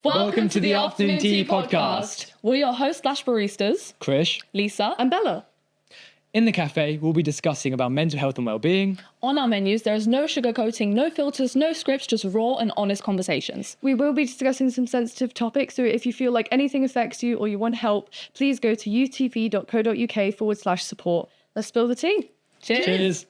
Welcome to the Afternoon Tea Podcast. We're your hosts / baristas, Krish. Lisa and Bella. In the cafe, we'll be discussing about mental health and well-being. On our menus, there is no sugarcoating, no filters, no scripts, just raw and honest conversations. We will be discussing some sensitive topics, so if you feel like anything affects you or you want help, please go to youthtv.co.uk/support. Let's spill the tea. Cheers.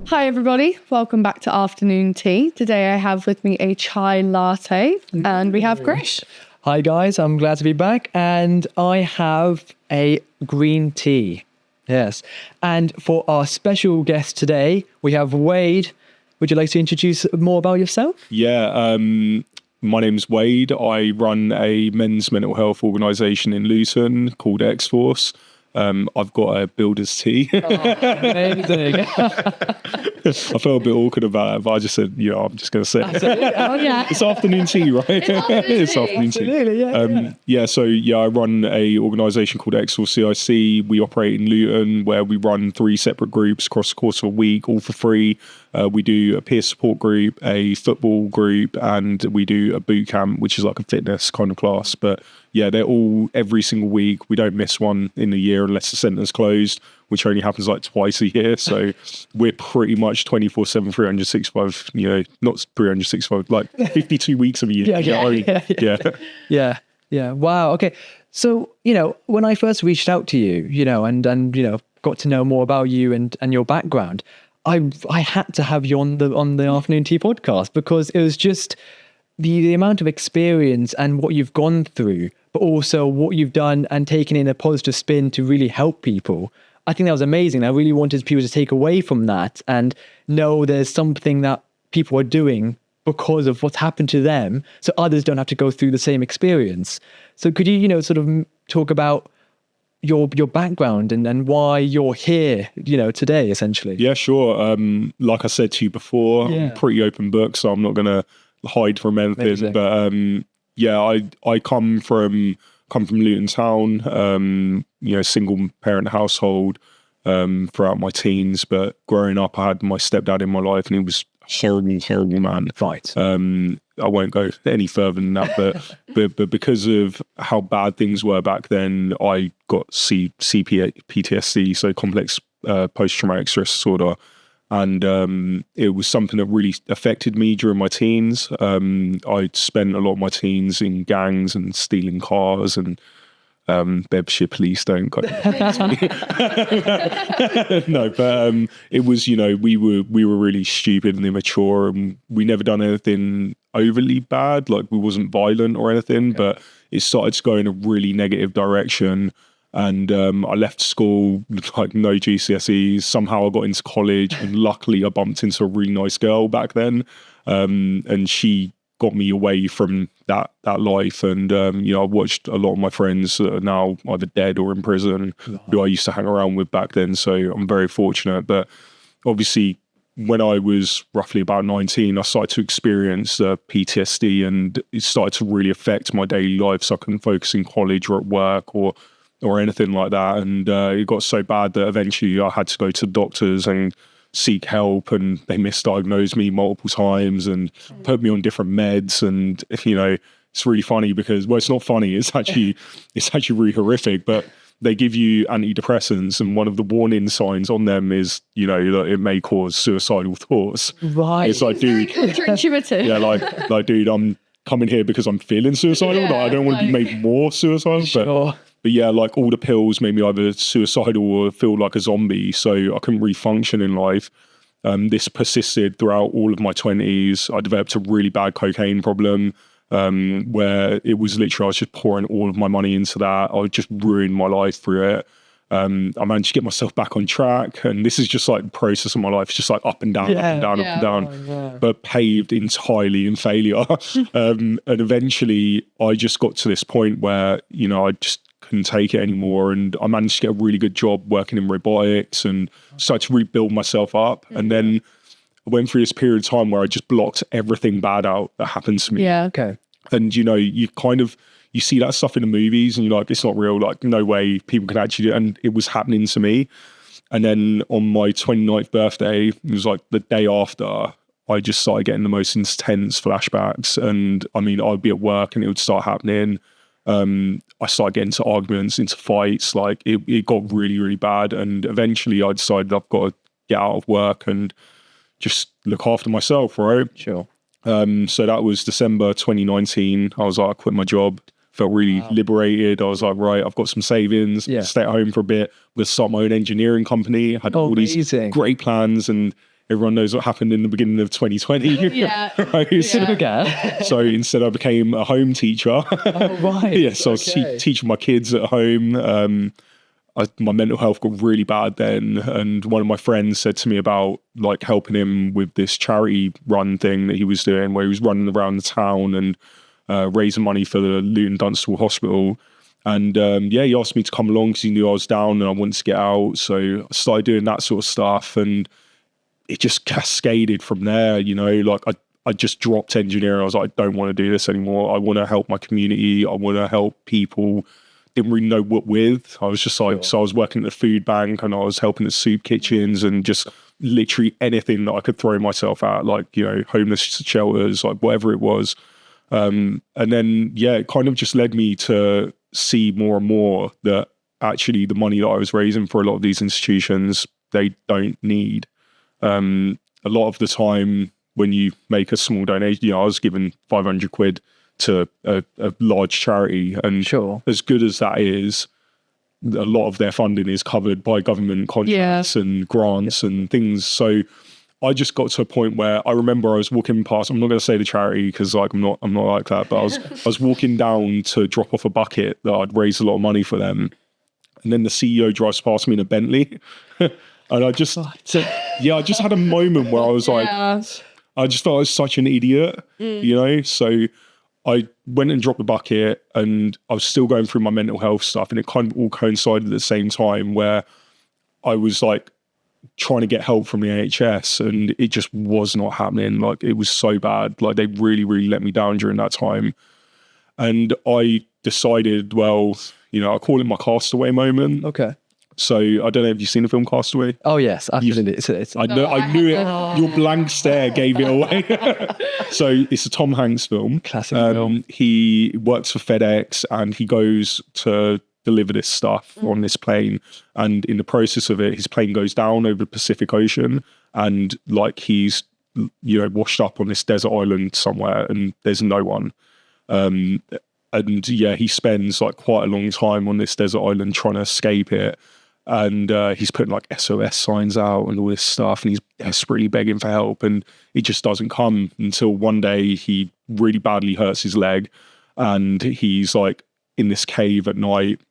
Hi everybody, welcome back to Afternoon Tea. Today I have with me a chai latte and we have Krish. Hi guys, I'm glad to be back, and I have a green tea. Yes. And for our special guest today, we have Wade. Would you like to introduce more about yourself? Yeah, my name's Wade. I run a men's mental health organisation in Luton called X-4RCE. I've got a builder's tea. Amazing. I felt a bit awkward about it, but I just said, I'm just going to say it. Oh yeah. It's afternoon tea, right? It's afternoon tea. Absolutely, yeah. I run a organisation called X-4RCE CIC. We operate in Luton, where we run 3 separate groups across the course of a week, all for free. We do a peer support group, a football group, and we do a boot camp, which is like a fitness kind of class. But yeah, they're all every single week. We don't miss one in the year unless the centre's closed, which only happens like twice a year. So we're pretty much 24/7, 365, not 365, like 52 weeks of a year. Yeah. Wow. Okay. So, when I first reached out to you, and got to know more about you and your background, I had to have you on the Afternoon Tea podcast, because it was just the amount of experience and what you've gone through, but also what you've done and taken in a positive spin to really help people. I think that was amazing. I really wanted people to take away from that and know there's something that people are doing because of what's happened to them, so others don't have to go through the same experience. So could you, sort of talk about your background and why you're here, today, essentially? Yeah, sure. Like I said to you before, I'm a pretty open book, so I'm not going to hide from anything. Amazing. But I come from Luton Town, single parent household throughout my teens. But growing up, I had my stepdad in my life, and he was horrible man. Right. I won't go any further than that, but because of how bad things were back then, I got PTSD, so complex post-traumatic stress disorder. And it was something that really affected me during my teens. I'd spent a lot of my teens in gangs and stealing cars, and Bedfordshire police don't go. No, but it was, we were really stupid and immature, and we never done anything overly bad. Like, we wasn't violent or anything, but it started to go in a really negative direction. And I left school, like no GCSEs. Somehow I got into college, and luckily I bumped into a really nice girl back then. And she got me away from that life. And, I watched a lot of my friends that are now either dead or in prison, who I used to hang around with back then. So I'm very fortunate. But obviously, when I was roughly about 19, I started to experience PTSD, and it started to really affect my daily life. So I couldn't focus in college or at work or anything like that. And it got so bad that eventually I had to go to the doctors and seek help, and they misdiagnosed me multiple times and put me on different meds. And it's really funny because, well, it's not funny, it's actually really horrific, but they give you antidepressants, and one of the warning signs on them is, that it may cause suicidal thoughts. Right. It's like, dude, Counterintuitive. yeah, like, dude, I'm coming here because I'm feeling suicidal. Like, I don't want to be made more suicidal. Sure. But yeah, like, all the pills made me either suicidal or feel like a zombie. So I couldn't really function in life. This persisted throughout all of my 20s. I developed a really bad cocaine problem, where it was literally, I was just pouring all of my money into that. I just ruined my life through it. I managed to get myself back on track, and this is just like the process of my life. It's just like up and down, but paved entirely in failure. And eventually I just got to this point where, I just couldn't take it anymore, and I managed to get a really good job working in robotics and started to rebuild myself up. And then I went through this period of time where I just blocked everything bad out that happened to me. Yeah. Okay. And you see that stuff in the movies, and you're like, it's not real, like, no way people can actually do it. And it was happening to me. And then on my 29th birthday, it was like the day after, I just started getting the most intense flashbacks. And I mean, I'd be at work and it would start happening. I started getting into arguments, into fights. Like it got really, really bad. And eventually I decided I've got to get out of work and just look after myself, right? Sure. So that was December 2019. I was like, I quit my job. Felt really liberated. I was like, right, I've got some savings. Stay at home for a bit. We'll start my own engineering company. I had all these great plans, and everyone knows what happened in the beginning of 2020. Yeah. Right? Yeah. So instead, I became a home teacher. Oh, right. Yeah, so I was teaching my kids at home. My mental health got really bad then, and one of my friends said to me about like helping him with this charity run thing that he was doing, where he was running around the town and raising money for the Luton Dunstable Hospital. And he asked me to come along because he knew I was down and I wanted to get out. So I started doing that sort of stuff, and it just cascaded from there. You know, like I just dropped engineering. I was like, I don't want to do this anymore. I want to help my community. I want to help people. Didn't really know what with. I was just like, so I was working at the food bank and I was helping at soup kitchens and just literally anything that I could throw myself at, like, you know, homeless shelters, like whatever it was. And then, it kind of just led me to see more and more that actually the money that I was raising for a lot of these institutions, they don't need. A lot of the time when you make a small donation, you know, I was given 500 quid to a large charity, and as good as that is, a lot of their funding is covered by government contracts and grants and things. So I just got to a point where I remember I was walking past, I'm not going to say the charity because like I'm not like that, but I was walking down to drop off a bucket that I'd raised a lot of money for them, and then the CEO drives past me in a Bentley. And I just had a moment where I was like, I just felt I was such an idiot, you know? So I went and dropped the bucket, and I was still going through my mental health stuff, and it kind of all coincided at the same time where I was like trying to get help from the NHS, and it just was not happening. Like it was so bad. Like they really, really let me down during that time. And I decided, well, you know, I call it my Castaway moment. Okay. So I don't know if you've seen the film Castaway. Oh yes, absolutely. I knew it. Your blank stare gave it away. So it's a Tom Hanks film. Classic film. He works for FedEx and he goes to deliver this stuff on this plane. And in the process of it, his plane goes down over the Pacific Ocean, and like he's, you know, washed up on this desert island somewhere, and there's no one. And he spends like quite a long time on this desert island trying to escape it. And he's putting like SOS signs out and all this stuff, and he's desperately begging for help, and it just doesn't come until one day he really badly hurts his leg, and he's like in this cave at night,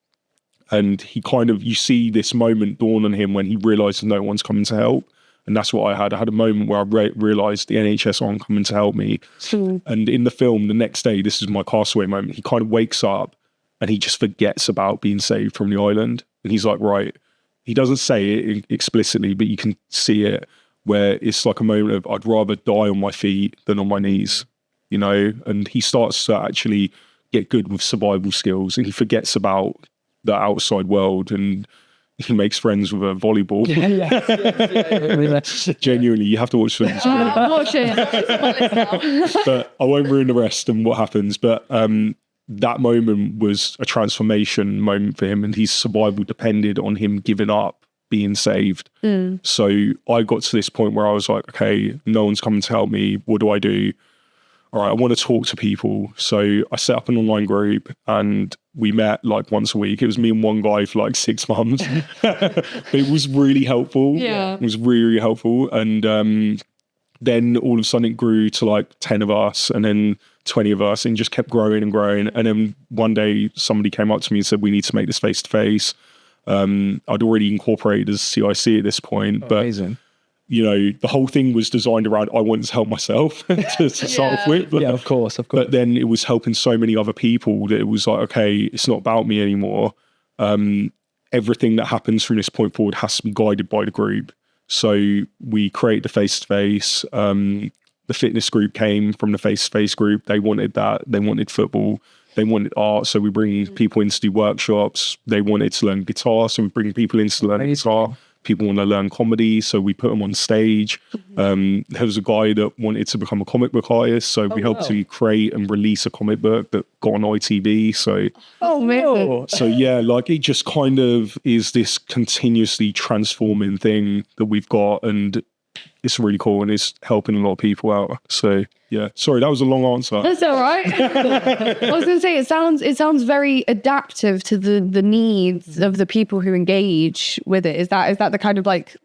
and he kind of, you see this moment dawn on him when he realizes no one's coming to help. And that's what I had. I had a moment where I realized the NHS aren't coming to help me. And in the film, the next day, this is my Castaway moment, he kind of wakes up and he just forgets about being saved from the island. And he's like, right, he doesn't say it explicitly, but you can see it, where it's like a moment of, I'd rather die on my feet than on my knees, you know? And he starts to actually get good with survival skills, and he forgets about the outside world, and he makes friends with a volleyball. Genuinely, you have to watch this. Watch it. But I won't ruin the rest and what happens. But that moment was a transformation moment for him, and his survival depended on him giving up being saved. So I got to this point where I was like, okay, no one's coming to help me. What do I do? All right, I want to talk to people. So I set up an online group, and we met like once a week. It was me and one guy for like 6 months. But it was really helpful. Yeah. It was really, really helpful. And then all of a sudden it grew to like 10 of us, and then 20 of us, and just kept growing and growing. And then one day somebody came up to me and said, we need to make this face to face. I'd already incorporated as CIC at this point. But amazing. You know, the whole thing was designed around, I wanted to help myself to start off with. But, of course. But then it was helping so many other people that it was like, okay, it's not about me anymore. Everything that happens from this point forward has to be guided by the group. So we created the face-to-face. The fitness group came from the face-to-face group. They wanted that. They wanted football. They wanted art. So we bring people in to do workshops. They wanted to learn guitar. So we bring people in to learn guitar. people want to learn comedy, so we put them on stage. There was a guy that wanted to become a comic book artist, so we helped to create and release a comic book that got on ITV. So, yeah, like it just kind of is this continuously transforming thing that we've got, and it's really cool, and it's helping a lot of people out. So yeah, sorry, that was a long answer. That's all right. I was going to say, it sounds very adaptive to the needs of the people who engage with it. Is that the kind of like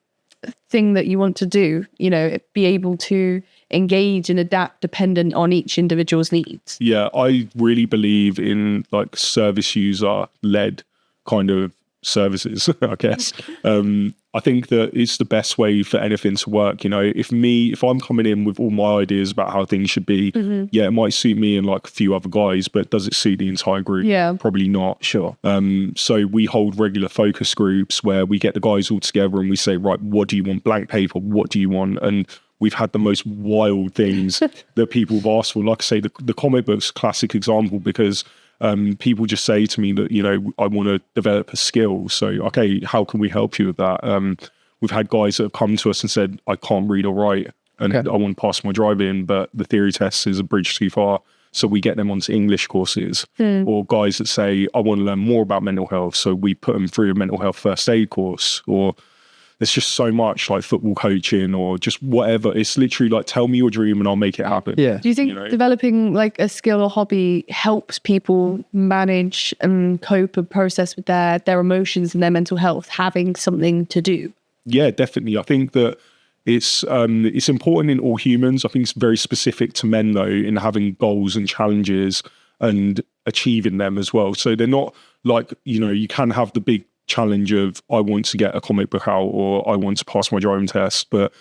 thing that you want to do? You know, be able to engage and adapt dependent on each individual's needs. Yeah, I really believe in like service user led kind of services, I guess. I think that it's the best way for anything to work. You know, if I'm coming in with all my ideas about how things should be, yeah, it might suit me and like a few other guys, but does it suit the entire group? Yeah, probably not. Sure. So we hold regular focus groups where we get the guys all together and we say, right, what do you want? Blank paper, what do you want? And we've had the most wild things that people have asked for. Like I say, the comic book's a classic example, because people just say to me that, you know, I want to develop a skill. So, okay, how can we help you with that? We've had guys that have come to us and said, I can't read or write, and I want to pass my driving, but the theory test is a bridge too far. So we get them onto English courses. Or guys that say, I want to learn more about mental health. So we put them through a mental health first aid course. Or there's just so much, like football coaching or just whatever. It's literally like, tell me your dream and I'll make it happen. Yeah. Do you think developing like a skill or hobby helps people manage and cope and process with their emotions and their mental health, having something to do? Yeah, definitely. I think that it's important in all humans. I think it's very specific to men though, in having goals and challenges and achieving them as well. So they're not like, you know, you can have the big challenge of I want to get a comic book out or I want to pass my driving test, but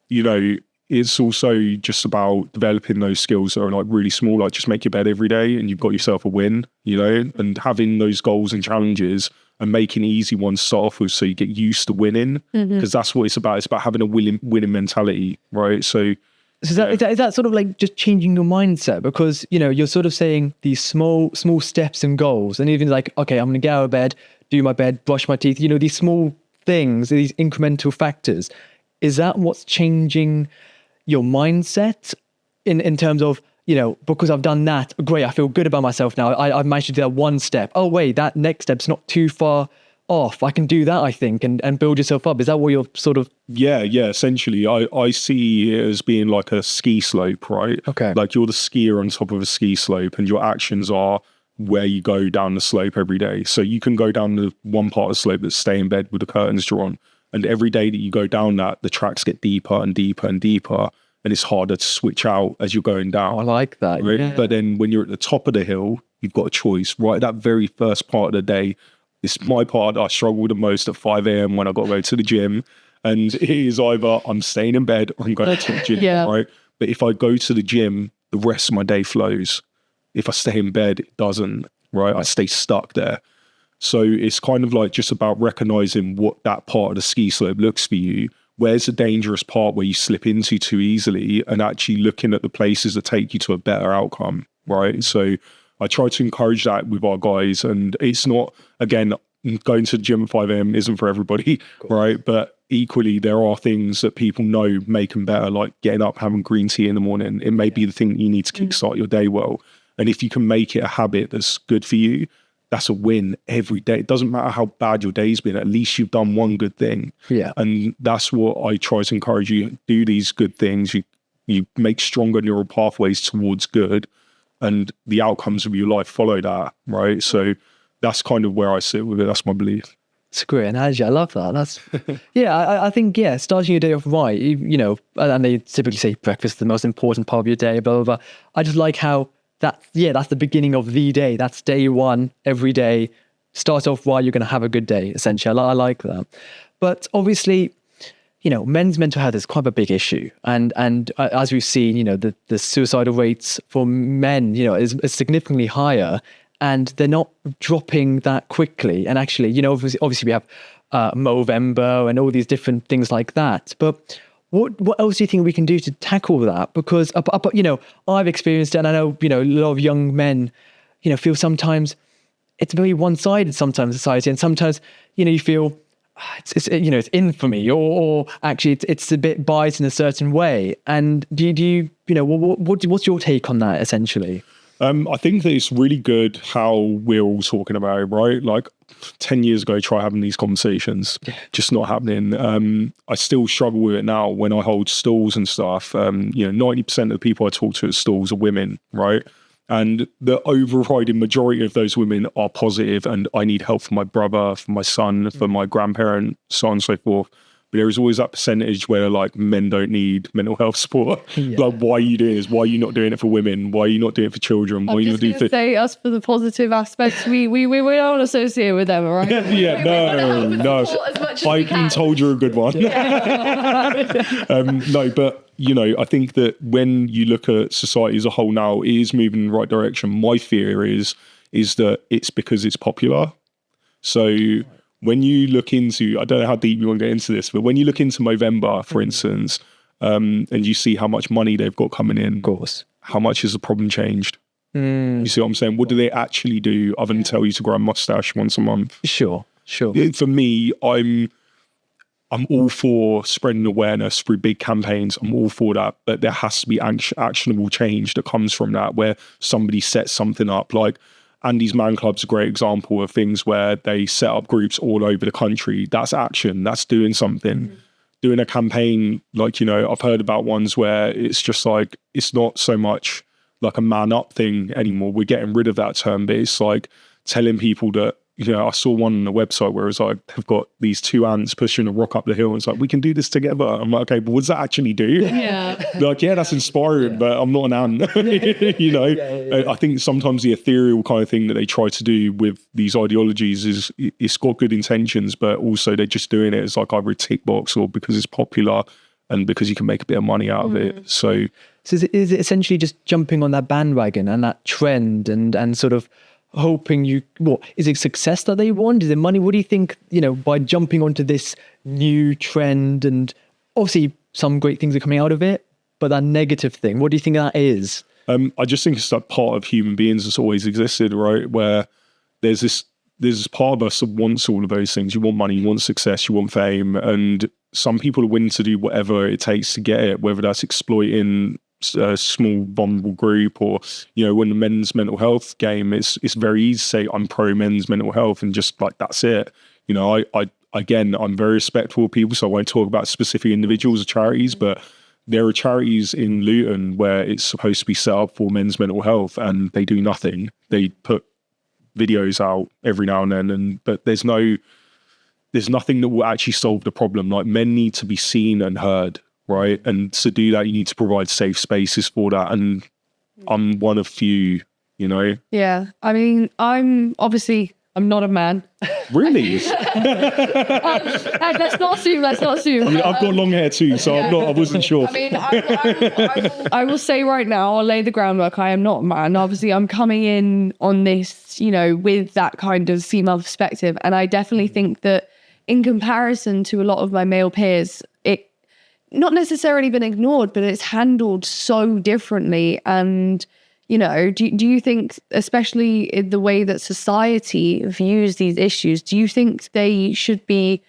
you know, it's also just about developing those skills that are like really small, like just make your bed every day and you've got yourself a win, you know, and having those goals and challenges and making easy ones to start off with so you get used to winning, because that's what it's about. It's about having a winning mentality, right? So is that sort of like just changing your mindset? Because, you know, you're sort of saying these small steps and goals, and even like, okay, I'm going to get out of bed, do my bed, brush my teeth, you know, these small things, these incremental factors. Is that what's changing your mindset in terms of, you know, because I've done that, great, I feel good about myself now. I've managed to do that one step. Oh, wait, that next step's not too far off. I can do that, I think, and build yourself up. Is that what you're sort of... Yeah, essentially. I see it as being like a ski slope, right? Okay. Like you're the skier on top of a ski slope and your actions are where you go down the slope every day. So you can go down the one part of the slope that's stay in bed with the curtains drawn. And every day that you go down that, the tracks get deeper and deeper and deeper. And it's harder to switch out as you're going down. I like that. Right? Yeah. But then when you're at the top of the hill, you've got a choice, right? That very first part of the day, it's my part I struggle the most at 5 a.m. when I got to go to the gym. And it is either I'm staying in bed or I'm going to the gym, right? But if I go to the gym, the rest of my day flows. If I stay in bed, it doesn't, right? I stay stuck there. So it's kind of like just about recognizing what that part of the ski slope looks for you. Where's the dangerous part where you slip into too easily, and actually looking at the places that take you to a better outcome, right? So I try to encourage that with our guys, and it's not, again, going to the gym at 5 a.m. isn't for everybody, right? But equally, there are things that people know make them better, like getting up, having green tea in the morning. It may be the thing that you need to kickstart your day well. And if you can make it a habit that's good for you, that's a win every day. It doesn't matter how bad your day's been, at least you've done one good thing. Yeah. And that's what I try to encourage you. Do these good things. You make stronger neural pathways towards good, and the outcomes of your life follow that, right? So that's kind of where I sit with it. That's my belief. It's a great analogy. I love that. That's yeah. I think starting your day off right. You know, and they typically say breakfast is the most important part of your day. Blah blah blah. I just like how that's the beginning of the day. That's day one every day. Start off right. You're going to have a good day. Essentially, I like that. But obviously, you know, men's mental health is quite a big issue, and as we've seen, you know, the suicidal rates for men, you know, is significantly higher. And they're not dropping that quickly. And actually, you know, obviously we have Movember and all these different things like that. But what else do you think we can do to tackle that? Because, you know, I've experienced it, and I know, you know, a lot of young men, you know, feel sometimes it's very one-sided sometimes, society. And sometimes, you know, you feel, it's it's infamy, or actually it's a bit biased in a certain way. And do you what's your take on that essentially? I think that it's really good how we're all talking about it, right? Like 10 years ago, try having these conversations, just not happening. I still struggle with it now when I hold stalls and stuff. 90% of the people I talk to at stalls are women, right? And the overriding majority of those women are positive, and I need help for my brother, for my son, for my grandparent, so on and so forth. But there is always that percentage where like men don't need mental health support. Like, why are you doing this? Why are you not doing it for women? Why are you not doing it for children? Why are you not doing it for... say us for the positive aspects. We don't associate with them, all right? No. I've been told you're a good one. No, but I think that when you look at society as a whole now, it is moving in the right direction. My fear is that it's because it's popular. So when you look into, I don't know how deep you want to get into this, but when you look into Movember, for instance, and you see how much money they've got coming in, Of course. how much has the problem changed? You see what I'm saying? What do they actually do other than tell you to grow a mustache once a month? Sure. For me, I'm all for spreading awareness through big campaigns. I'm all for that, but there has to be actionable change that comes from that, where somebody sets something up. Like Andy's Man Club's a great example of things where they set up groups all over the country. That's action. That's doing something. Doing a campaign, like, I've heard about ones where it's just like, it's not so much like a man up thing anymore. We're getting rid of that term, but it's like telling people that, I saw one on the website where it's like, they've got these two ants pushing a rock up the hill. And it's like, we can do this together. I'm like, okay, but what does that actually do? Yeah. Like, yeah, that's inspiring, but I'm not an ant. I think sometimes the ethereal kind of thing that they try to do with these ideologies is it's got good intentions, but also they're just doing it as like either a tick box or because it's popular and because you can make a bit of money out of it. So is it essentially just jumping on that bandwagon and that trend and sort of hoping is it success that they want? Is it money? What do you think, by jumping onto this new trend, and obviously some great things are coming out of it, but that negative thing, what do you think that is? I just think it's like part of human beings that's always existed, right? Where there's this part of us that wants all of those things. You want money, you want success, you want fame, and some people are willing to do whatever it takes to get it, whether that's exploiting a small vulnerable group, or when the men's mental health game, it's very easy to say I'm pro men's mental health and just like that's it. I'm very respectful of people, so I won't talk about specific individuals or charities, but there are charities in Luton where it's supposed to be set up for men's mental health and they do nothing. They put videos out every now and then, but there's nothing that will actually solve the problem. Like, men need to be seen and heard, right? And to do that, you need to provide safe spaces for that. And I'm one of few, Yeah. I mean, I'm not a man. Really? Let's not assume. I mean, I've got long hair too, so I wasn't sure. I mean, I will say right now, I'll lay the groundwork. I am not a man. Obviously, I'm coming in on this, with that kind of female perspective. And I definitely think that in comparison to a lot of my male peers, it not necessarily been ignored, but it's handled so differently. And, do you think, especially in the way that society views these issues, do you think they should be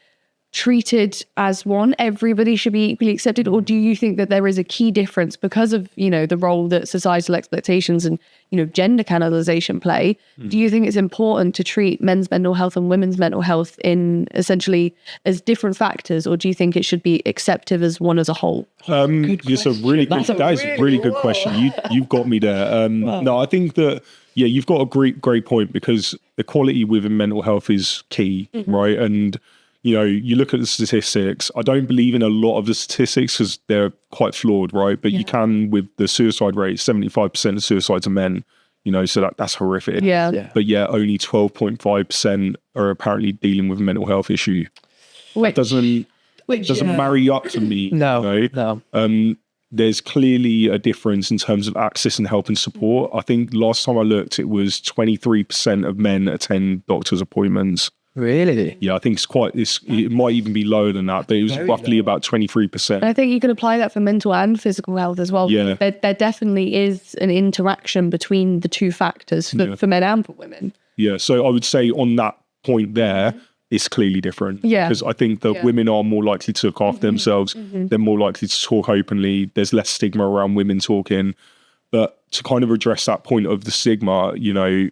treated as one? Everybody should be equally accepted? Or do you think that there is a key difference because of, the role that societal expectations and, gender canalization play? Do you think it's important to treat men's mental health and women's mental health in essentially as different factors? Or do you think it should be accepted as one as a whole? It's a really good question. You've got me there. Wow. No, I think that, you've got a great point, because equality within mental health is key, right? And you look at the statistics. I don't believe in a lot of the statistics because they're quite flawed, right? But you can, with the suicide rate, 75% of suicides are men, so that's horrific. Yeah. But only 12.5% are apparently dealing with a mental health issue. Which Doesn't marry up to me. No. There's clearly a difference in terms of access and help and support. I think last time I looked, it was 23% of men attend doctor's appointments. Really? Yeah, I think it might even be lower than that, but it was roughly about 23%. And I think you can apply that for mental and physical health as well. Yeah. There definitely is an interaction between the two factors for men and for women. Yeah, so I would say on that point there, it's clearly different. Yeah. Because I think that women are more likely to look after themselves. They're more likely to talk openly. There's less stigma around women talking. But to kind of address that point of the stigma, you know,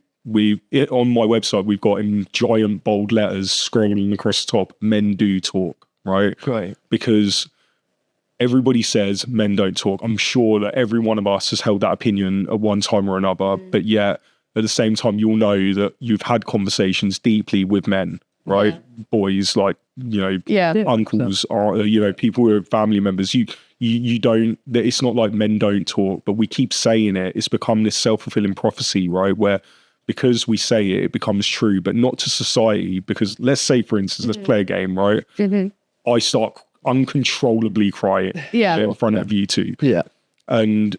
on my website, we've got in giant bold letters scrolling across the top, men do talk, right? Right. Because everybody says men don't talk. I'm sure that every one of us has held that opinion at one time or another, but yet at the same time, you'll know that you've had conversations deeply with men, right? Yeah. Boys, like, you know, uncles, or, you know, people who are family members. You don't, it's not like men don't talk, but we keep saying it. It's become this self-fulfilling prophecy, right? Where because we say it, it becomes true, but not to society. Because let's say, for instance, let's play a game, right? I start uncontrollably crying in front of you two. Yeah. And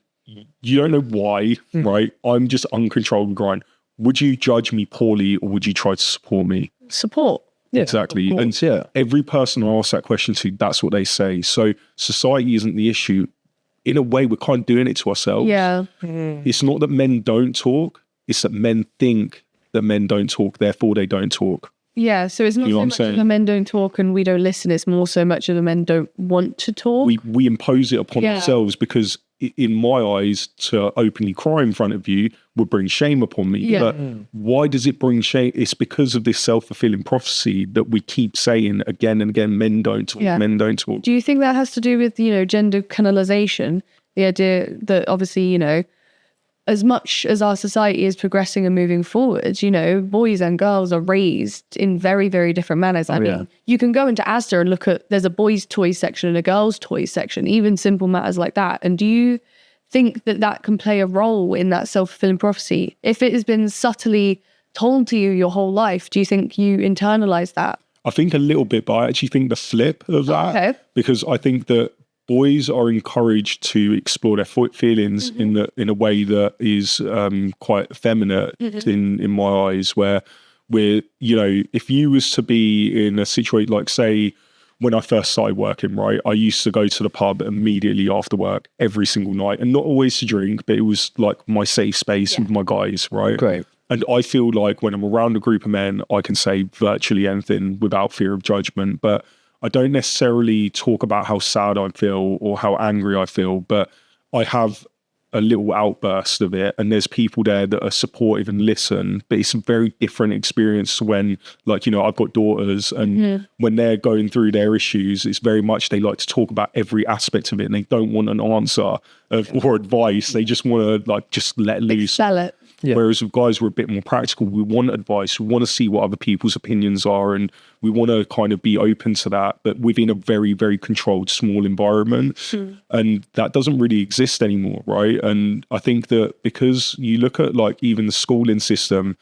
you don't know why, right? I'm just uncontrollably crying. Would you judge me poorly or would you try to support me? Support. Yeah, Exactly. And every person I ask that question to, that's what they say. So society isn't the issue. In a way, we're kind of doing it to ourselves. Yeah. It's not that men don't talk. It's that men think that men don't talk, therefore they don't talk. Yeah, so it's not You know so what I'm much saying? of the men don't talk and we don't listen. It's more so much of the men don't want to talk. We impose it upon ourselves because in my eyes, to openly cry in front of you would bring shame upon me. Yeah. But why does it bring shame? It's because of this self-fulfilling prophecy that we keep saying again and again, men don't talk, men don't talk. Do you think that has to do with, you know, gender canalization? The idea that obviously, you know, as much as our society is progressing and moving forward, you know, boys and girls are raised in very, very different manners. I mean, you can go into Asda and look at, there's a boys' toys section and a girls' toys section, even simple matters like that. And do you think that that can play a role in that self-fulfilling prophecy? If it has been subtly told to you your whole life, do you think you internalize that? I think a little bit, but I actually think the flip of that, because I think that boys are encouraged to explore their feelings in a way that is quite effeminate in my eyes, where we're, you know, if you was to be in a situation like, say, when I first started working, right, I used to go to the pub immediately after work every single night, and not always to drink, but it was like my safe space with my guys, right? Great. And I feel like when I'm around a group of men, I can say virtually anything without fear of judgment, but I don't necessarily talk about how sad I feel or how angry I feel, but I have a little outburst of it. And there's people there that are supportive and listen, but it's a very different experience when, like, you know, I've got daughters and when they're going through their issues, it's very much, they like to talk about every aspect of it and they don't want an answer or advice. They just want to like, just let loose. Sell it. Yeah. Whereas with guys, we're a bit more practical. We want advice. We want to see what other people's opinions are. And we want to kind of be open to that, but within a very, very controlled, small environment. And that doesn't really exist anymore, right? And I think that because you look at like even the schooling system,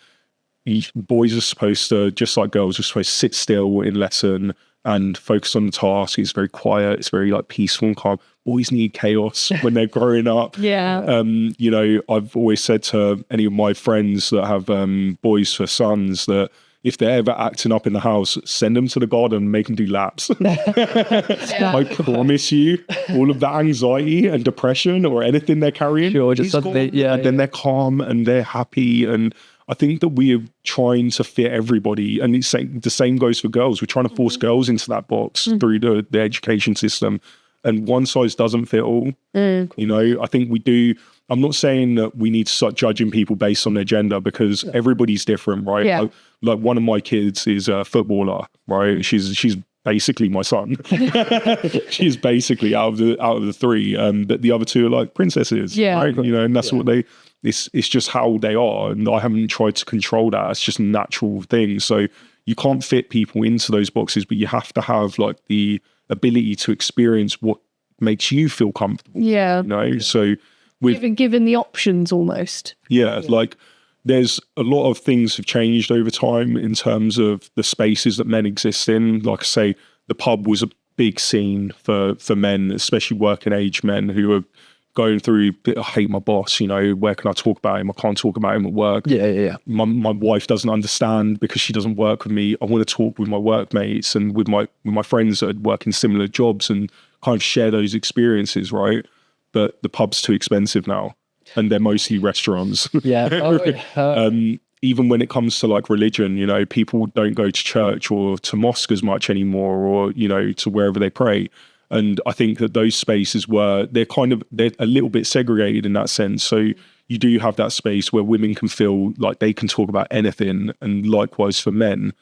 boys are supposed to, just like girls, are supposed to sit still in lesson and focus on the task. It's very quiet. It's very like peaceful and calm. Boys need chaos when they're growing up. You know, I've always said to any of my friends that have boys for sons that if they're ever acting up in the house, send them to the garden and make them do laps. I promise you, all of that anxiety and depression or anything they're carrying, just suddenly, and then they're calm and they're happy. And I think that we are trying to fit everybody, and it's the same goes for girls. We're trying to force girls into that box through the education system, and one size doesn't fit all. You know, I think we do. I'm not saying that we need to start judging people based on their gender because everybody's different, right? Like one of my kids is a footballer, right? She's basically my son. She's basically out of the three, but the other two are like princesses, right? You know, and that's what they. It's just how they are, and I haven't tried to control that. It's just a natural thing. So you can't fit people into those boxes, but you have to have like the ability to experience what makes you feel comfortable. You know, so with given the options almost. Like there's a lot of things have changed over time in terms of the spaces that men exist in. Like I say, the pub was a big scene for men, especially working age men who are going through, I hate my boss, you know, where can I talk about him? I can't talk about him at work. My wife doesn't understand because she doesn't work with me. I want to talk with my workmates and with my friends that work in similar jobs and kind of share those experiences, right? But the pub's too expensive now and they're mostly restaurants. even when it comes to like religion, you know, people don't go to church or to mosque as much anymore, or, you know, to wherever they pray. And I think that those spaces they're a little bit segregated in that sense. So you do have that space where women can feel like they can talk about anything, and likewise for men.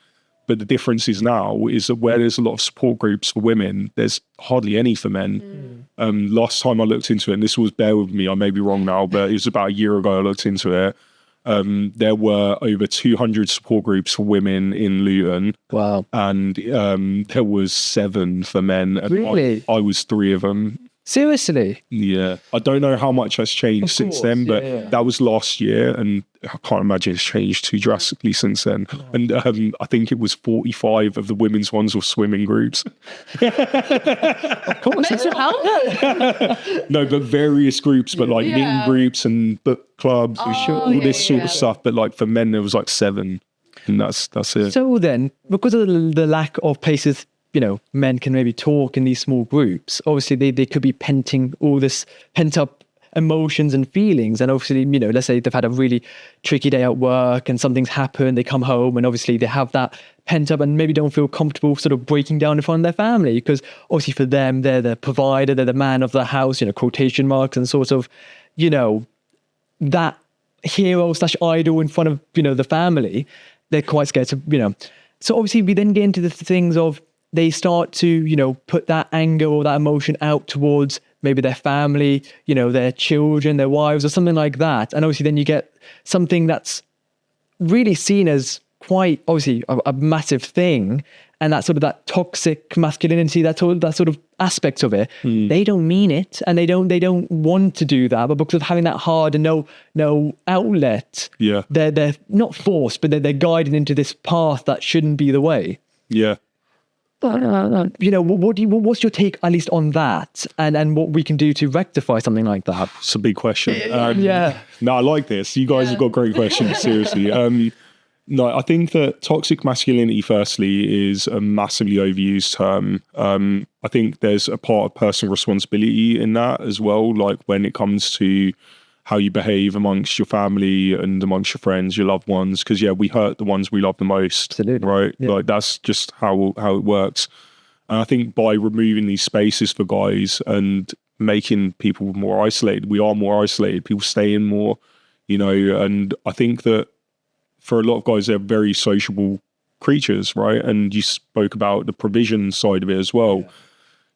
But the difference is now is that where there's a lot of support groups for women, there's hardly any for men. Last time I looked into it, and this was, bear with me, I may be wrong now, but it was about a year ago I looked into it. There were over 200 support groups for women in Luton. Wow. And there was 7 for men. And Really? I was 3 of them. Seriously? Yeah. I don't know how much has changed since then, but that was last year, and I can't imagine it's changed too drastically since then. And I think it was 45 of the women's ones were swimming groups. Of course. Mental health? No, but various groups, but like knitting groups and book clubs, all this sort of stuff. But like for men, there was like 7, and that's it. So then, because of the lack of places, you know, men can maybe talk in these small groups, obviously they could be penting all this pent up emotions and feelings. And obviously, you know, let's say they've had a really tricky day at work and something's happened, they come home and obviously they have that pent up and maybe don't feel comfortable sort of breaking down in front of their family, because obviously for them, they're the provider, they're the man of the house, you know, quotation marks, and sort of, you know, that hero / idol in front of, you know, the family. They're quite scared to, you know. So obviously we then get into the things of, they start to, you know, put that anger or that emotion out towards maybe their family, you know, their children, their wives, or something like that. And obviously then you get something that's really seen as quite obviously a massive thing. And that sort of that toxic masculinity, that sort of aspects of it, they don't mean it, and they don't want to do that, but because of having that hard and no outlet, they're not forced, but they're guided into this path that shouldn't be the way. Yeah. You know, what's your take at least on that, and what we can do to rectify something like that? It's a big question. Yeah. No, I like this. You guys have got great questions. Seriously. No, I think that toxic masculinity, firstly, is a massively overused term. I think there's a part of personal responsibility in that as well. Like when it comes to how you behave amongst your family and amongst your friends, your loved ones, because we hurt the ones we love the most. Absolutely. Right? Yeah. Like that's just how it works. And I think by removing these spaces for guys and making people more isolated, we are more isolated, people stay in more, you know, and I think that for a lot of guys, they're very sociable creatures, right? And you spoke about the provision side of it as well. Yeah.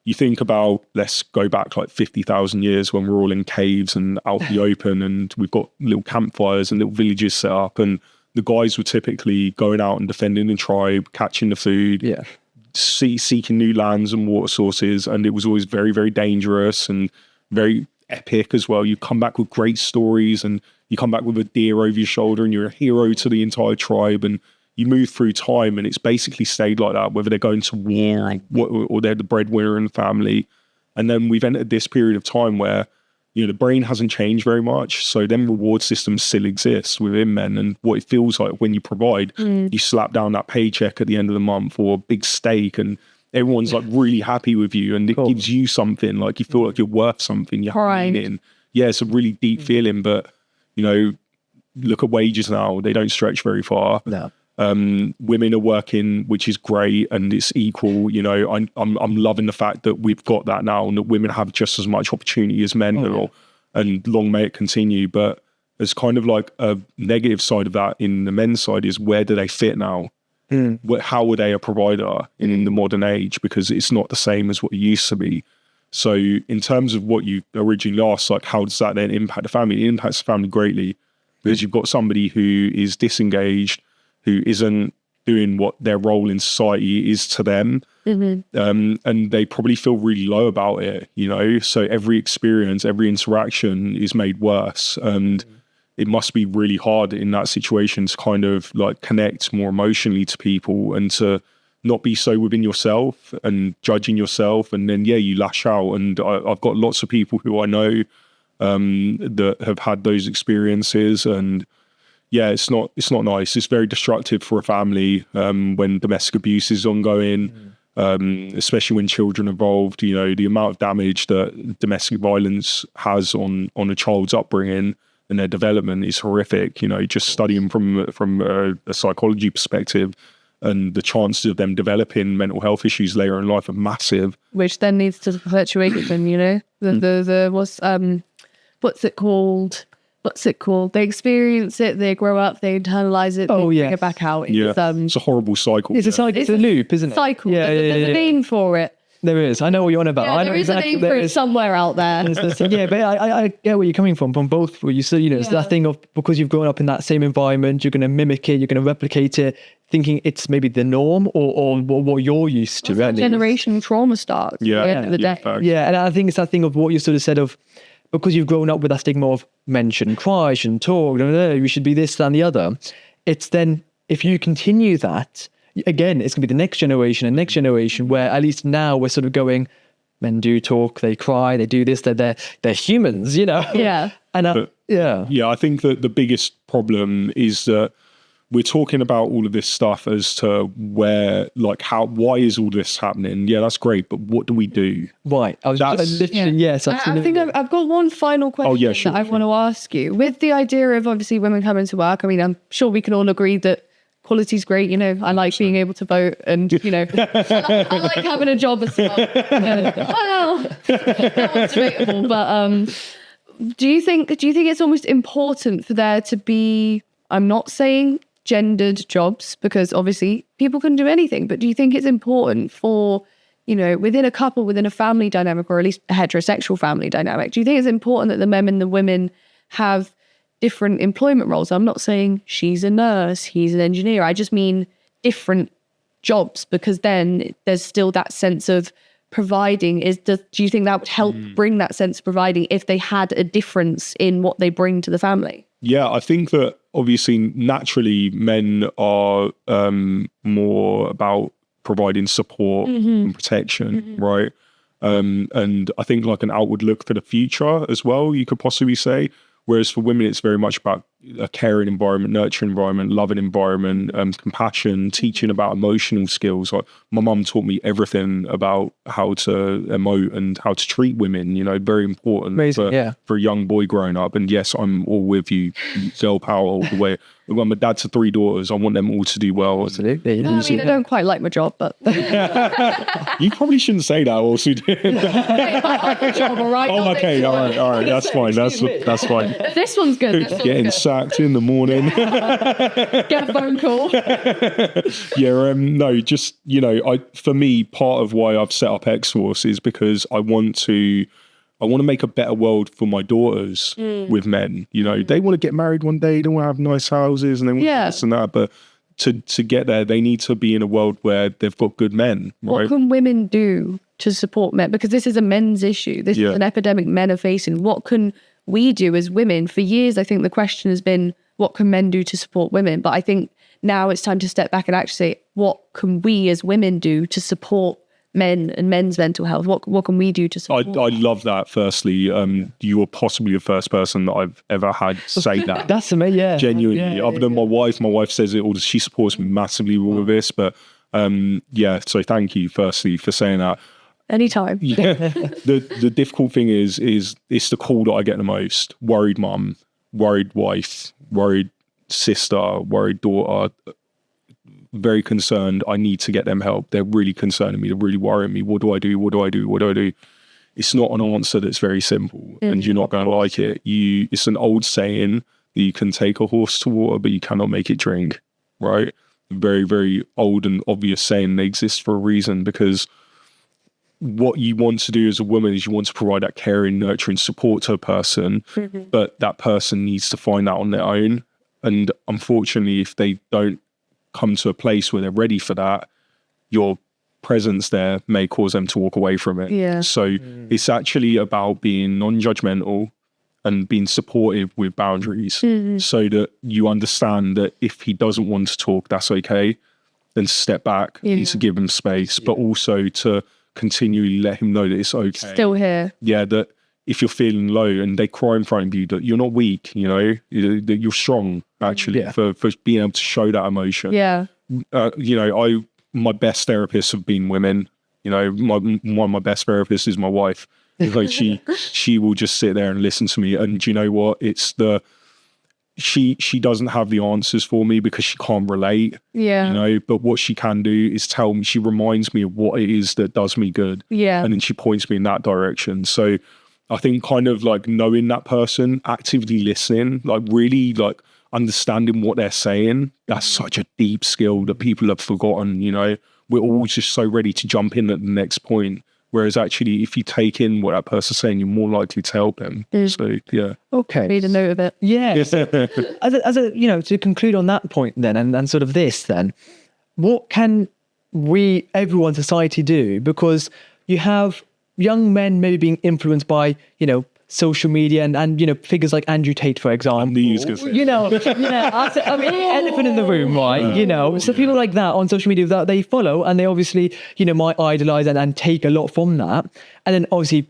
You think about, let's go back like 50,000 years when we're all in caves and out in the open, and we've got little campfires and little villages set up, and the guys were typically going out and defending the tribe, catching the food, seeking new lands and water sources, and it was always very, very dangerous and very epic as well. You come back with great stories, and you come back with a deer over your shoulder, and you're a hero to the entire tribe, and you move through time, and it's basically stayed like that, whether they're going to war or they're the breadwinner in the family. And then we've entered this period of time where, you know, the brain hasn't changed very much. So then reward systems still exist within men. And what it feels like when you provide, you slap down that paycheck at the end of the month or a big steak, and everyone's like really happy with you, and it gives you something, like you feel like you're worth something. You have meaning. Yeah, it's a really deep feeling, but you know, look at wages now, they don't stretch very far. No. Women are working, which is great, and it's equal. You know, I'm loving the fact that we've got that now, and that women have just as much opportunity as men, and long may it continue. But there's kind of like a negative side of that in the men's side is, where do they fit now? How are they a provider in the modern age? Because it's not the same as what it used to be. So in terms of what you originally asked, like how does that then impact the family? It impacts the family greatly, because you've got somebody who is disengaged, who isn't doing what their role in society is to them. And they probably feel really low about it, you know? So every experience, every interaction is made worse. And it must be really hard in that situation to kind of like connect more emotionally to people, and to not be so within yourself and judging yourself. And then, you lash out. And I've got lots of people who I know that have had those experiences, and it's not nice. It's very destructive for a family when domestic abuse is ongoing, especially when children are involved. You know, the amount of damage that domestic violence has on a child's upbringing and their development is horrific. You know, just studying from a psychology perspective, and the chances of them developing mental health issues later in life are massive. Which then needs to perpetuate them, you know? What's it called? They experience it, they grow up, they internalize it, they bring it back out. It's a horrible cycle. It's a cycle. It's a loop, isn't it? Cycle. There's a name for it. There is. I know what you're on about. Yeah, I know there is exactly, a name for it somewhere out there. Yeah, but I get where you're coming from both. Where you say, you know, it's that thing of, because you've grown up in that same environment, you're going to mimic it, you're going to replicate it, thinking it's maybe the norm or what you're used to. Right? Generation trauma starts. At the end of the day. Yeah, and I think it's that thing of what you sort of said of, because you've grown up with that stigma of men shouldn't cry, shouldn't talk, you should be this, that, and the other. It's then, if you continue that, again, it's going to be the next generation and next generation, where at least now we're sort of going, men do talk, they cry, they do this, they're humans, you know? Yeah. And I think that the biggest problem is that we're talking about all of this stuff as to why is all this happening? Yeah, that's great, but what do we do? Right. Yes, absolutely. I think I've got one final question that I want to ask you. With the idea of obviously women coming to work, I mean, I'm sure we can all agree that quality's great. You know, I like being able to vote, and you know, I like having a job as well. Well, that one's debatable, but do you think it's almost important for there to be? I'm not saying gendered jobs, because obviously people can do anything, but do you think it's important for, you know, within a couple, within a family dynamic, or at least a heterosexual family dynamic, do you think it's important that the men and the women have different employment roles? I'm not saying she's a nurse, he's an engineer. I just mean different jobs, because then there's still that sense of providing. Do you think that would help bring that sense of providing if they had a difference in what they bring to the family? Yeah, I think that obviously naturally men are more about providing support and protection, right? And I think like an outward look for the future as well, you could possibly say. Whereas for women, it's very much about a caring environment, nurturing environment, loving environment, compassion, teaching about emotional skills. Like my mum taught me everything about how to emote and how to treat women, you know, very important. Amazing, for a young boy growing up. And yes, I'm all with you, girl power all the way. When my dad to 3 daughters, I want them all to do well. Absolutely. I mean, I don't quite like my job, but you probably shouldn't say that, also. all right. Oh, okay, all right, that's fine. That's fine. This one's good. Getting sacked in the morning. Get a phone call. No, just, you know, for me, part of why I've set up X-4RCE is because I want to make a better world for my daughters with men. You know, they want to get married one day, they want to have nice houses, and they want this and that, but to get there, they need to be in a world where they've got good men, right? What can women do to support men? Because this is a men's issue. This is an epidemic men are facing. What can we do as women? For years, I think the question has been, what can men do to support women? But I think now it's time to step back and actually say, what can we as women do to support men and men's mental health? What can we do to support? I love that. Firstly, you are possibly the first person that I've ever had say that. That's amazing. Yeah, genuinely. Other than my wife says it all. She supports me massively with this. But so thank you firstly for saying that. Anytime. The difficult thing is it's the call that I get the most. Worried mum, worried wife, worried sister, worried daughter. Very concerned. I need to get them help. They're really concerning me. They're really worrying me. What do I do? It's not an answer that's very simple, and you're not going to like it. It's an old saying that you can take a horse to water, but you cannot make it drink, right? Very, very old and obvious saying. They exist for a reason, because what you want to do as a woman is you want to provide that caring, nurturing support to a person, but that person needs to find that on their own. And unfortunately, if they don't come to a place where they're ready for that, your presence there may cause them to walk away from it. Yeah. So it's actually about being non-judgmental and being supportive with boundaries, so that you understand that if he doesn't want to talk, that's okay. Then step back, you need to give him space, but also to continually let him know that it's okay. Still here. Yeah, that if you're feeling low and they cry in front of you, that you're not weak, you know, that you're strong, actually, for being able to show that emotion. Yeah. You know, my best therapists have been women. You know, one of my best therapists is my wife. Like she will just sit there and listen to me. And do you know what? It's the she doesn't have the answers for me because she can't relate, Yeah. you know, but what she can do is tell me, she reminds me of what it is that does me good. Yeah. And then she points me in that direction. So I think kind of like knowing that person, actively listening, like really like understanding what they're saying, that's such a deep skill that people have forgotten, you know. We're all just so ready to jump in at the next point. Whereas actually, if you take in what that person's saying, you're more likely to help them. So, yeah. Okay. Made a note of it. Yeah. as a, you know, to conclude on that point then, and sort of this then, what can we, everyone, society do? Because you have young men maybe being influenced by, you know, social media and you know, figures like Andrew Tate, for example. You know, I mean, elephant in the room, right? You know, so people like that on social media that they follow, and they obviously, you know, might idolize and take a lot from that. And then obviously,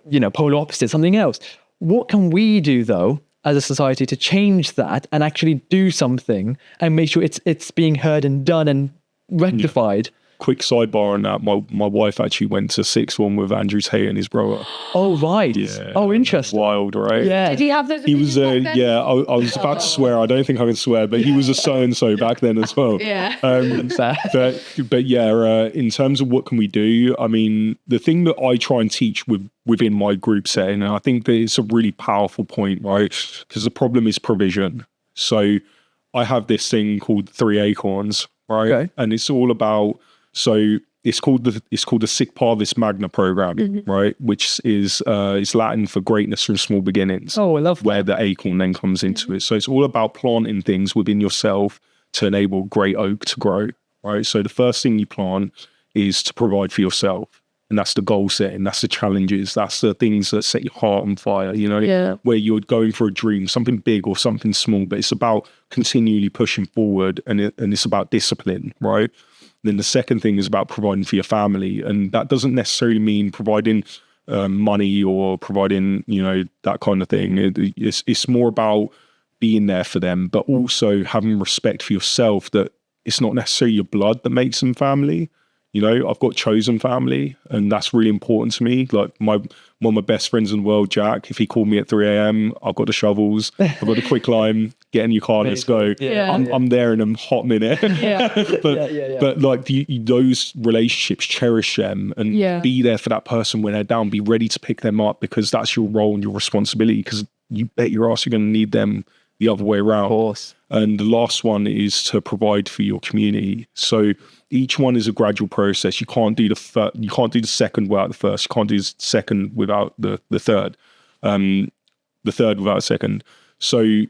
you know, polar opposite, something else. What can we do though, as a society, to change that and actually do something and make sure it's being heard and done and rectified? Quick sidebar on that. My wife actually went to sixth one with Andrew Tate and his brother. Oh, right. Yeah. Oh, interesting. Wild, right? Yeah. Did he have those? He was opinions back then? yeah, I was about to swear. I don't think I can swear, but he was a so-and-so back then as well. Yeah. But yeah, in terms of what can we do, I mean, the thing that I try and teach within my group setting, and I think that it's a really powerful point, right? Because the problem is provision. So I have this thing called 3 Acorns, right? Okay. And it's all about, so it's called the Sic Parvis Magna program, right? Which is Latin for greatness from small beginnings. Oh, I love that. Where the acorn then comes into it. So it's all about planting things within yourself to enable great oak to grow, right? So the first thing you plant is to provide for yourself. And that's the goal setting. That's the challenges. That's the things that set your heart on fire, you know, where you're going for a dream, something big or something small, but it's about continually pushing forward, and it's about discipline, right? Then the second thing is about providing for your family. And that doesn't necessarily mean providing money or providing, you know, that kind of thing. It's more about being there for them, but also having respect for yourself, that it's not necessarily your blood that makes them family. You know, I've got chosen family, and that's really important to me. Like one of my best friends in the world, Jack, if he called me at 3 a.m, I've got the shovels, I've got the quick lime, get in your car, let's go. I'm there in a hot minute. But like those relationships, cherish them and be there for that person when they're down, be ready to pick them up, because that's your role and your responsibility, because you bet your ass you're going to need them the other way around. Of course. And the last one is to provide for your community. So each one is a gradual process. You can't do the second without the first. You can't do the second without the third. The third without a second. So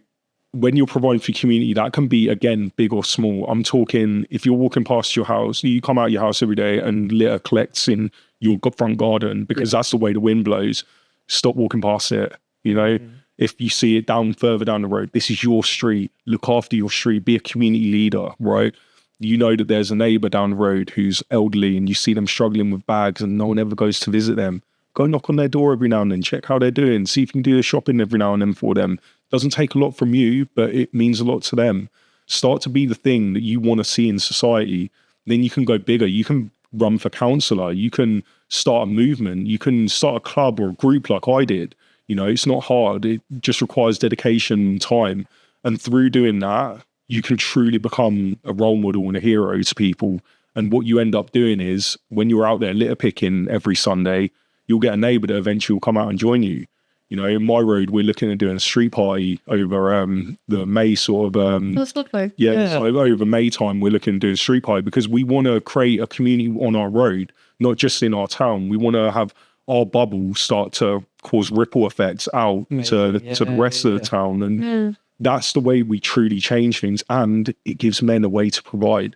when you're providing for your community, that can be, again, big or small. I'm talking, if you're walking past your house, you come out your house every day and litter collects in your front garden because that's the way the wind blows. Stop walking past it, you know? If you see it further down the road, this is your street. Look after your street. Be a community leader, right? You know that there's a neighbor down the road who's elderly and you see them struggling with bags and no one ever goes to visit them. Go knock on their door every now and then. Check how they're doing. See if you can do the shopping every now and then for them. Doesn't take a lot from you, but it means a lot to them. Start to be the thing that you want to see in society. Then you can go bigger. You can run for councillor. You can start a movement. You can start a club or a group like I did. You know, it's not hard. It just requires dedication and time. And through doing that, you can truly become a role model and a hero to people. And what you end up doing is, when you're out there litter picking every Sunday, you'll get a neighbour that eventually will come out and join you. You know, in my road, we're looking at doing a street party over the May sort of... That's lovely. So over May time, we're looking to do a street party because we want to create a community on our road, not just in our town. We want to have our bubble start to cause ripple effects out to the rest of the town. And that's the way we truly change things. And it gives men a way to provide.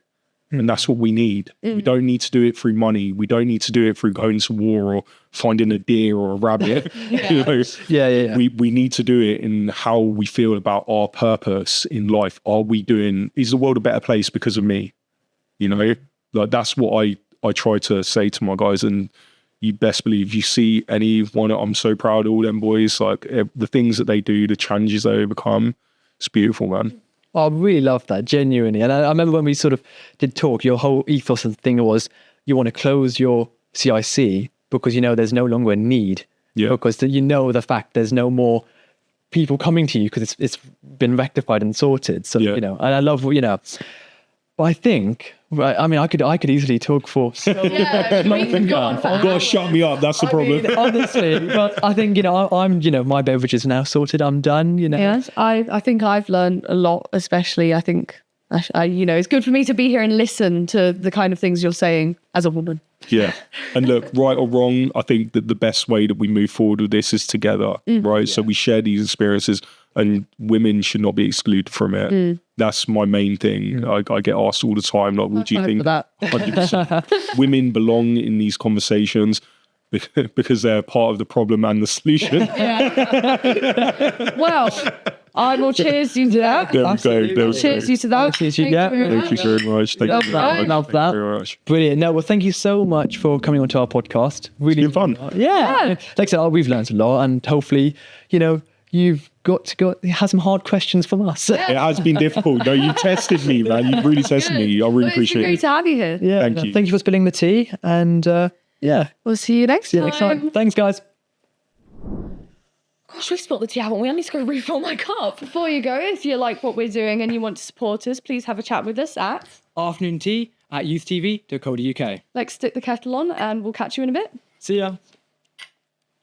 And that's what we need. We don't need to do it through money. We don't need to do it through going to war or finding a deer or a rabbit. You know? We need to do it in how we feel about our purpose in life. Is the world a better place because of me? You know, like that's what I try to say to my guys. And you best believe, you see anyone, I'm so proud of all them boys, like the things that they do, the challenges they overcome. It's beautiful, man. I really love that, genuinely. And I remember when we sort of did talk, your whole ethos and thing was you want to close your CIC because you know there's no longer a need. Because you know the fact there's no more people coming to you because it's been rectified and sorted. So Yeah. you know, and I love but I think, right, I mean, I could easily talk for Yeah, we can go on for You've got to shut me up. That's the problem. honestly, but I think, I'm, my beverage is now sorted. I'm done, Yes, I think I've learned a lot, especially I think, it's good for me to be here and listen to the kind of things you're saying as a woman. Yeah. And look, right or wrong, I think that the best way that we move forward with this is together, right? So we share these experiences and women should not be excluded from it. That's my main thing. I get asked all the time, like, what do you Hope think? for that. 100%. Women belong in these conversations because they're part of the problem and the solution. Well, I will cheers you to that. There we go. There we Cheers go. you to that. Cheers you, Thank yeah. you very Thank you much. very much. Thank Love you very that. much. Love Thank that. you very much. Brilliant. No, well, thank you so much for coming onto our podcast. Really It's been fun. Yeah. Like I said, like we've learned a lot, and hopefully, you've got to have some hard questions from us. It has been difficult. No, you tested me, man. You really tested me. I really Well, it's been appreciate great it. to have you here. Yeah. Thank you. Thank you for spilling the tea, and We'll see you next see you time. next time. Thanks, guys. Gosh, we spilled the tea, haven't we? I need to go refill my cup. Before you go, if you like what we're doing and you want to support us, please have a chat with us at Afternoon tea at YouthTV.co.uk. Stick the Kettle On, and we'll catch you in a bit. See ya.